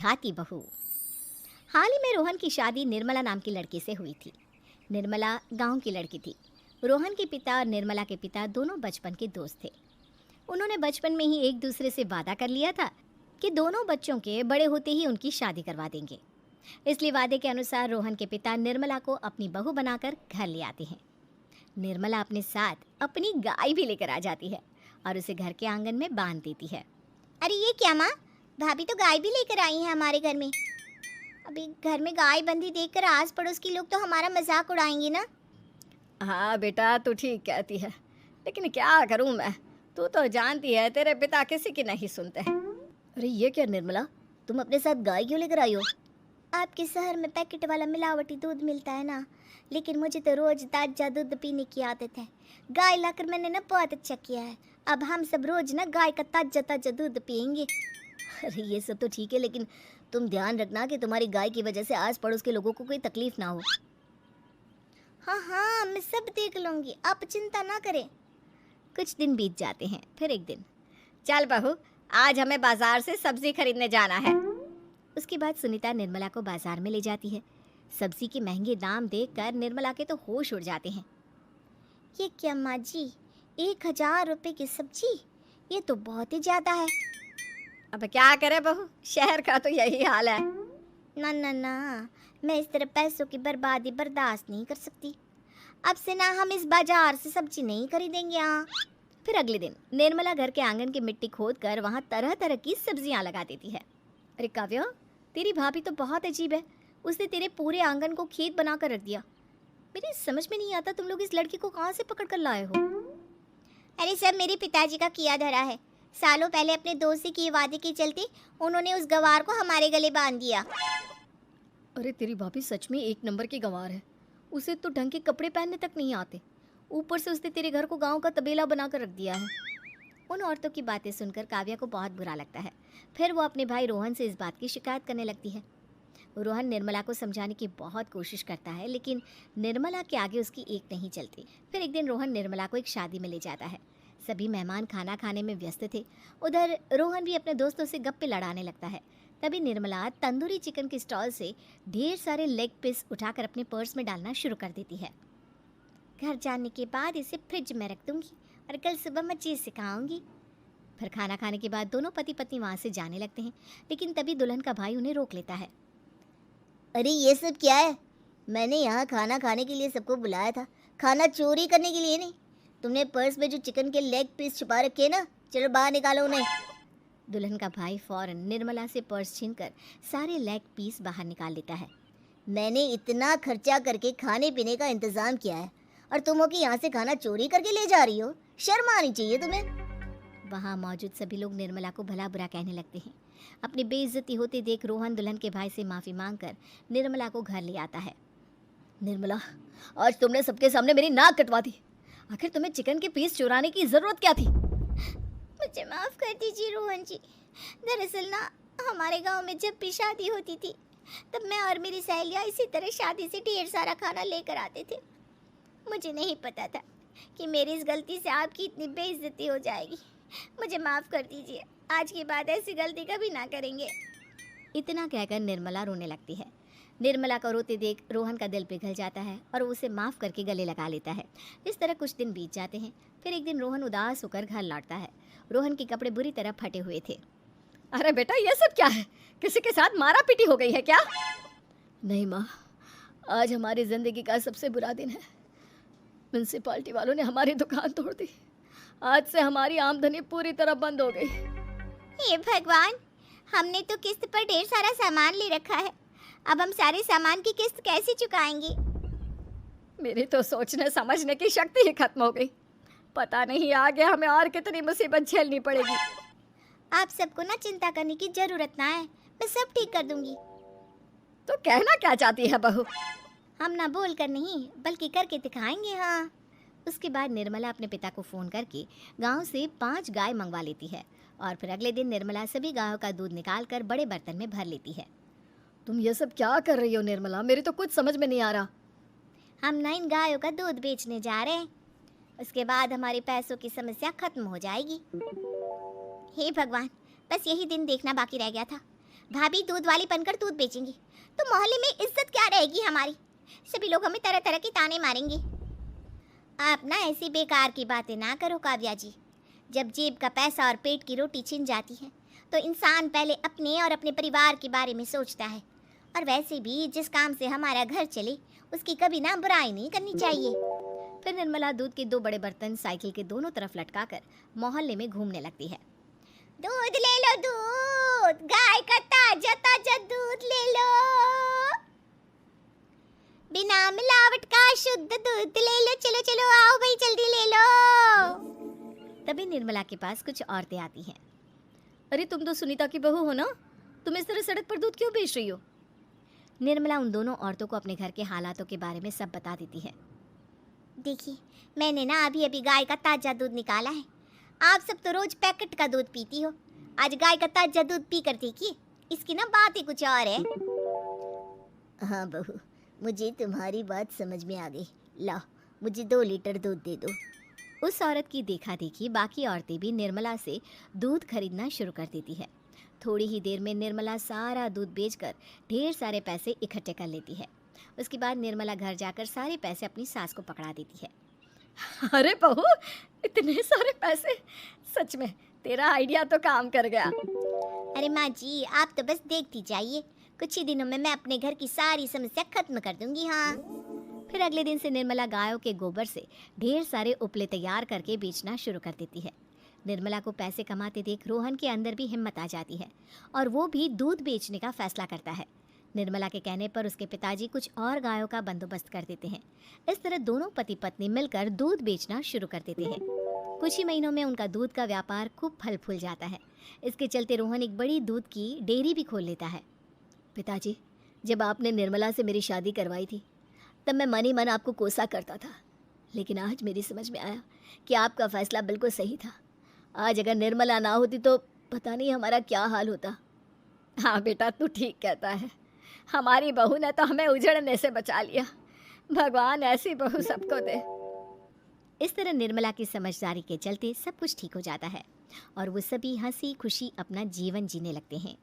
सिखाती बहू। हाल ही में रोहन की शादी निर्मला नाम की लड़की से हुई थी। निर्मला गांव की लड़की थी। रोहन के पिता और निर्मला के पिता दोनों बचपन के दोस्त थे। उन्होंने बचपन में ही एक दूसरे से वादा कर लिया था कि दोनों बच्चों के बड़े होते ही उनकी शादी करवा देंगे। इसलिए वादे के अनुसार रोहन के पिता निर्मला को अपनी बहू बनाकर घर ले आते हैं। निर्मला अपने साथ अपनी गाय भी लेकर आ जाती है और उसे घर के आंगन में बांध देती है। अरे ये क्या माँ, भाभी तो गाय भी लेकर आई है हमारे घर में। अभी घर में गाय बंधी देखकर आस पड़ोस के लोग तो हमारा मजाक उड़ाएंगे ना। हाँ बेटा, तू ठीक कहती है, लेकिन क्या करूँ मैं, तू तो जानती है तेरे पिता किसी की नहीं सुनते हैं। अरे ये क्या निर्मला, तुम अपने साथ गाय क्यों लेकर आई हो? आपके शहर में पैकेट वाला मिलावटी दूध मिलता है ना, लेकिन मुझे तो रोज ताजा दूध पीने की आदत है। गाय लाकर मैंने ना बहुत अच्छा किया है। अब हम सब रोज ना गाय का ताजा ताजा दूध पियेंगे। अरे ये सब तो ठीक है, लेकिन तुम ध्यान रखना कि तुम्हारी गाय की वजह से आस पड़ोस के लोगों को कोई तकलीफ ना हो। हाँ हाँ, मैं सब देख लूँगी, आप चिंता ना करें। कुछ दिन बीत जाते हैं। फिर एक दिन, चल बहू, आज हमें बाजार से सब्जी खरीदने जाना है। उसके बाद सुनीता निर्मला को बाजार में ले जाती है। सब्जी के महंगे दाम देखकर निर्मला के तो होश उड़ जाते हैं। ये क्या माँ जी, 1000 रुपये की सब्जी, ये तो बहुत ही ज़्यादा है। अब क्या करे बहू, शहर का तो यही हाल है। ना ना ना, मैं इस तरह पैसों की बर्बादी बर्दाश्त नहीं कर सकती। अब से ना हम इस बाजार से सब्जी नहीं खरीदेंगे। हाँ। फिर अगले दिन निर्मला घर के आंगन की मिट्टी खोद कर वहाँ तरह तरह की सब्जियाँ लगा देती है। अरे काव्या, तेरी भाभी तो बहुत अजीब है, उसने तेरे पूरे आंगन को खेत बना कर रख दिया। मेरी समझ में नहीं आता तुम लोग इस लड़की को कहाँ से पकड़ कर लाए हो। अरे सब मेरे पिताजी का किया धरा है। सालों पहले अपने दोस्त से किए वादे के चलते उन्होंने उस गवार को हमारे गले बांध दिया। अरे तेरी भाभी सच में एक नंबर की गंवार है, उसे तो ढंग के कपड़े पहनने तक नहीं आते, ऊपर से उसने तेरे घर को गांव का तबेला बनाकर रख दिया है। उन औरतों की बातें सुनकर काव्या को बहुत बुरा लगता है। फिर वो अपने भाई रोहन से इस बात की शिकायत करने लगती है। रोहन निर्मला को समझाने की बहुत कोशिश करता है, लेकिन निर्मला के आगे उसकी एक नहीं चलती। फिर एक दिन रोहन निर्मला को एक शादी में ले जाता है। सभी मेहमान खाना खाने में व्यस्त थे। उधर रोहन भी अपने दोस्तों से गप्पे लड़ाने लगता है। तभी निर्मला तंदूरी चिकन के स्टॉल से ढेर सारे लेग पीस उठाकर अपने पर्स में डालना शुरू कर देती है। घर जाने के बाद इसे फ्रिज में रख दूंगी और कल सुबह मैं चीज़ सिखाऊंगी। फिर खाना खाने के बाद दोनों पति पत्नी वहाँ से जाने लगते हैं, लेकिन तभी दुल्हन का भाई उन्हें रोक लेता है। अरे ये सब क्या है? मैंने यहाँ खाना खाने के लिए सबको बुलाया था, खाना चोरी करने के लिए नहीं। तुमने पर्स में जो चिकन के लेग पीस छुपा रखे ना, चलो बाहर निकालो उन्हें। दुल्हन का भाई फौरन निर्मला से पर्स छीनकर सारे लेग पीस बाहर निकाल लेता है। मैंने इतना खर्चा करके खाने पीने का इंतजाम किया है और तुम हो कि यहाँ से खाना चोरी करके ले जा रही हो? शर्म आनी चाहिए तुम्हें। वहाँ मौजूद सभी लोग निर्मला को भला बुरा कहने लगते हैं। अपनी बेइज्जती होते देख रोहन दुल्हन के भाई से माफ़ी मांगकर निर्मला को घर ले आता है। निर्मला, आज तुमने सबके सामने मेरी नाक कटवा दी। आखिर तुम्हें चिकन के पीस चुराने की ज़रूरत क्या थी? मुझे माफ़ कर दीजिए रोहन जी। दरअसल ना, हमारे गांव में जब भी शादी होती थी तब मैं और मेरी सहेलियाँ इसी तरह शादी से ढेर सारा खाना लेकर आते थे। मुझे नहीं पता था कि मेरी इस गलती से आपकी इतनी बेइज्जती हो जाएगी। मुझे माफ़ कर दीजिए, आज के बाद ऐसी गलती कभी ना करेंगे। इतना कहकर निर्मला रोने लगती है। निर्मला को रोते देख रोहन का दिल पिघल जाता है और वो उसे माफ़ करके गले लगा लेता है। इस तरह कुछ दिन बीत जाते हैं। फिर एक दिन रोहन उदास होकर घर लौटता है। रोहन के कपड़े बुरी तरह फटे हुए थे। अरे बेटा, ये सब क्या है? किसी के साथ मारा पीटी हो गई है क्या? नहीं माँ, आज हमारी ज़िंदगी का सबसे बुरा दिन है। म्यूनसिपालिटी वालों ने हमारी दुकान तोड़ दी। आज से हमारी आमदनी पूरी तरह बंद हो गई। हे भगवान, हमने तो किस्त पर ढेर सारा सामान ले रखा है। अब हम सारे सामान की किस्त कैसे चुकाएंगे? मेरी तो सोचने समझने की शक्ति ही खत्म हो गई। पता नहीं आगे हमें और कितनी मुसीबत झेलनी पड़ेगी। आप सबको ना चिंता करने की जरूरत ना है, मैं सब ठीक कर दूंगी। तो कहना क्या चाहती है बहू? हम ना बोल कर नहीं बल्कि करके दिखाएंगे। हाँ। उसके बाद निर्मला अपने पिता को फ़ोन करके गांव से 5 गाय मंगवा लेती है और फिर अगले दिन निर्मला सभी गायों का दूध निकाल कर बड़े बर्तन में भर लेती है। तुम ये सब क्या कर रही हो निर्मला? मेरी तो कुछ समझ में नहीं आ रहा। हम ना इन गायों का दूध बेचने जा रहे हैं, उसके बाद हमारे पैसों की समस्या खत्म हो जाएगी। हे भगवान, बस यही दिन देखना बाकी रह गया था। भाभी दूध वाली बनकर दूध बेचेंगी तो मोहल्ले में इज्जत क्या रहेगी हमारी। सभी लोग हमें तरह तरह के ताने मारेंगे। आप ना ऐसी बेकार की बातें ना करो काव्या जी। जब जेब का पैसा और पेट की रोटी छिन जाती है तो इंसान पहले अपने और अपने परिवार के बारे में सोचता है। और वैसे भी जिस काम से हमारा घर चले उसकी कभी ना बुराई नहीं करनी चाहिए। फिर निर्मला दूध के 2 बड़े बर्तन साइकिल के दोनों तरफ लटकाकर मोहल्ले में घूमने लगती है। दूध ले लो, दूध, गाय का ताजा ताजा दूध ले लो, बिना मिलावट का शुद्ध दूध ले लो, चलो चलो आओ भाई जल्दी ले लो। तभी निर्मला के पास कुछ औरतें आती हैं। अरे तुम तो सुनीता की बहू हो ना, तुम इस तरह सड़क पर दूध क्यों बेच रही हो? निर्मला उन दोनों औरतों को अपने घर के हालातों के बारे में सब बता देती है। देखिए, मैंने ना अभी अभी गाय का ताजा दूध निकाला है। आप सब तो रोज पैकेट का दूध पीती हो, आज गाय का ताजा दूध पी कर देखिए, इसकी ना बात ही कुछ और है। हाँ बहू, मुझे तुम्हारी बात समझ में आ गई। ला, मुझे 2 लीटर दूध दे दो। उस औरत की देखा देखी बाकी औरतें भी निर्मला से दूध खरीदना शुरू कर देती है। थोड़ी ही देर में निर्मला सारा दूध बेचकर ढेर सारे पैसे इकट्ठे कर लेती है। उसके बाद निर्मला घर जाकर सारे पैसे अपनी सास को पकड़ा देती है। अरे बहू, इतने सारे पैसे! सच में तेरा आइडिया तो काम कर गया। अरे माँ जी, आप तो बस देखती जाइए, कुछ ही दिनों में मैं अपने घर की सारी समस्या खत्म कर दूंगी। हाँ। फिर अगले दिन से निर्मला गायों के गोबर से ढेर सारे उपले तैयार करके बेचना शुरू कर देती है। निर्मला को पैसे कमाते देख रोहन के अंदर भी हिम्मत आ जाती है और वो भी दूध बेचने का फैसला करता है। निर्मला के कहने पर उसके पिताजी कुछ और गायों का बंदोबस्त कर देते हैं। इस तरह दोनों पति पत्नी मिलकर दूध बेचना शुरू कर देते हैं। कुछ ही महीनों में उनका दूध का व्यापार खूब फल फूल जाता है। इसके चलते रोहन एक बड़ी दूध की डेयरी भी खोल लेता है। पिताजी, जब आपने निर्मला से मेरी शादी करवाई थी तब मैं मन ही मन आपको कोसा करता था, लेकिन आज मेरी समझ में आया कि आपका फैसला बिल्कुल सही था। आज अगर निर्मला ना होती तो पता नहीं हमारा क्या हाल होता। हाँ बेटा, तू ठीक कहता है। हमारी बहू ने तो हमें उजड़ने से बचा लिया। भगवान ऐसी बहू सबको दे। इस तरह निर्मला की समझदारी के चलते सब कुछ ठीक हो जाता है और वो सभी हंसी खुशी अपना जीवन जीने लगते हैं।